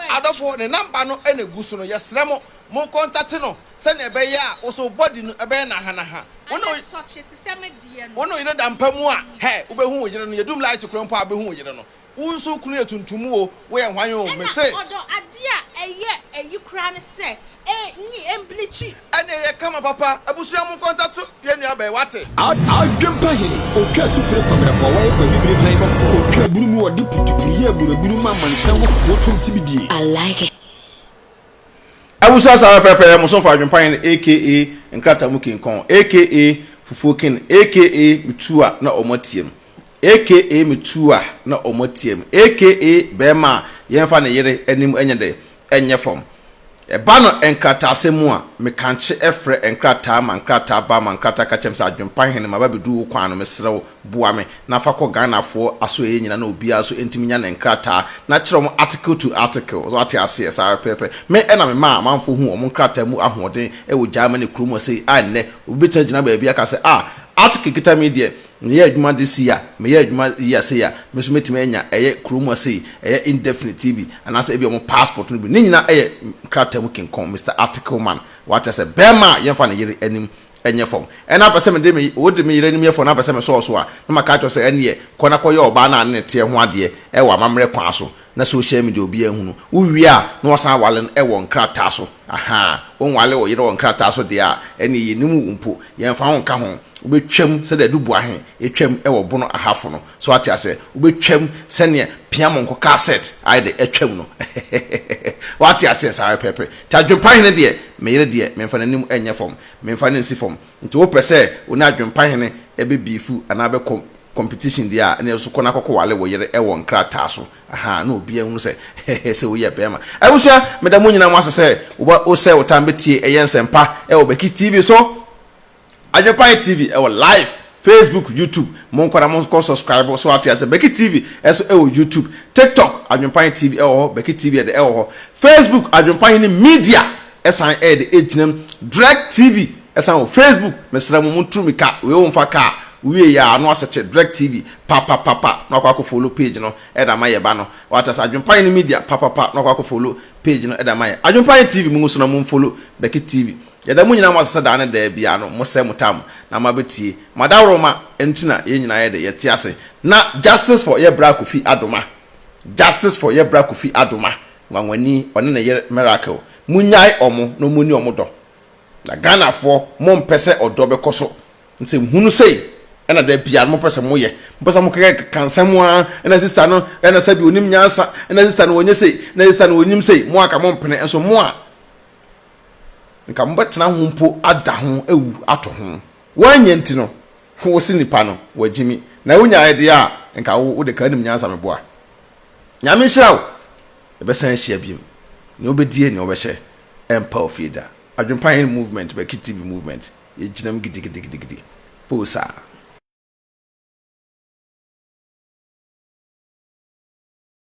Speaker 4: adofo ne number no ena guso no yesre mo contact no se na ebe ya o so body no ebe na ha
Speaker 3: wono such it se me die no
Speaker 4: wono ire da mpamu a he ubehu wo yire no yedum light krompo abehu wo yire no unsu kunu etuntumu o wo ye hwan o me say
Speaker 3: odo ade a eyi kura ne se ni emblichi
Speaker 4: ene ye kama papa abusua mo contact ye nua be wate
Speaker 5: Adwenepahene okwa supre kwamra fo wa kwa bibire plan ba fo okwa buru mu odi putupu ye buru ma mansan wo foto tibidie
Speaker 2: I like it.
Speaker 1: Abusa sa pepe mo so fa Adwenepahene aka Nkrata Mukinkon aka Fufuokin aka Mitua na omotiem aka Mitua na omotiem aka Bema yemfa ne yere anim enyede enye fom eba no enkrata asemu a me kanche efre enkrata ma enkrata ba ma enkrata ka chem sa Adwenepahene ma ba bedu kwan no mesrew boa me na fa ko Ghanafuoɔ aso ye nyina na obi aso entimi nya na enkrata na kyerɛ mo article to article so ate ase sa pepe me na me ma manfo hu o mo enkrata mu ahoden e wo Germany krumo sei anne obi tagina ba bia ka se article kita me de me ye adwuma this year me ye adwuma year say ya me so metime anya eye krumo say eye indefinite tv anase e bi o passport no bi ni nyina eye krata mu kinkon Mr article man what I say bema ye fa na yere anim enye fom ena pese me de me wo de me yere anim ye fom na pese me so so a na maka cho say ene ye kona koye oba na ne te ho ade e wa mamre kwan so na social media obi ehunu uwi a na wasan wale e won krata so aha won wale wo yere won krata so de a ene ye nimu mpo ye fa ho ka ho ubetwam se da dubu ahen etwam e wo bono ahafo no so ate ase ubetwam se ne piamo nko cassette ai de etwam no wate ase sa pepe ta Adwenepahene de me yere de me mfa nanim enye fom me mfa nsi fom nti wo pese wo na Adwenepahene e be bifu ana be competition dia na so kona kokko wale wo yere e won krata so aha na obi ehunu se se wo ye bema abusha medamu nyina mo asese wo se wo tambetie eyensempa e wo beki tv so Adwenepahene TV e wo live Facebook YouTube mon kwara mon ko subscribe so ati ase Beki TV eso e wo YouTube TikTok Adwenepahene TV e wo Beki TV e wo Facebook Adwenepahene Media esan e de ejinem Direct TV esan wo Facebook mesra mo ntrumika we wo mfa ka we ya no aseche Direct TV papa na kwa ko follow page no e da maye ba no what as Adwenepahene Media papa na kwa ko follow page no e da maye Adwenepahene TV mu so na mo follow Beki TV yada mu nyina wasesa da ne da bia no mo se mutam na mabetie madawroma entina ye nyina ye de yete ase na justice for ye bra Kofi Adoma justice for ye bra Kofi Adoma nwanwani one na ye miracle munyai omo no muni omo do na Ghanafuoɔ mo mpese odo be koso nse hunu sei ena da bia mo pese mo ye mpese mo keke kansam a ena sister no ena sabi onim nyansa ena sister no wonye sei ena sister no wonyim sei mo aka mo mpene enso mo a nka mbetena ho mpo ada ho ewu ato ho wanye ntino wo si nipa no wajimi na wonya ide a nka wo de kanim nyansa meboa nyame hirawo e be san hia biem ne obedie ne obehye empa ofida Adwenepahene movement Beki TV movement ye ginam gidi posa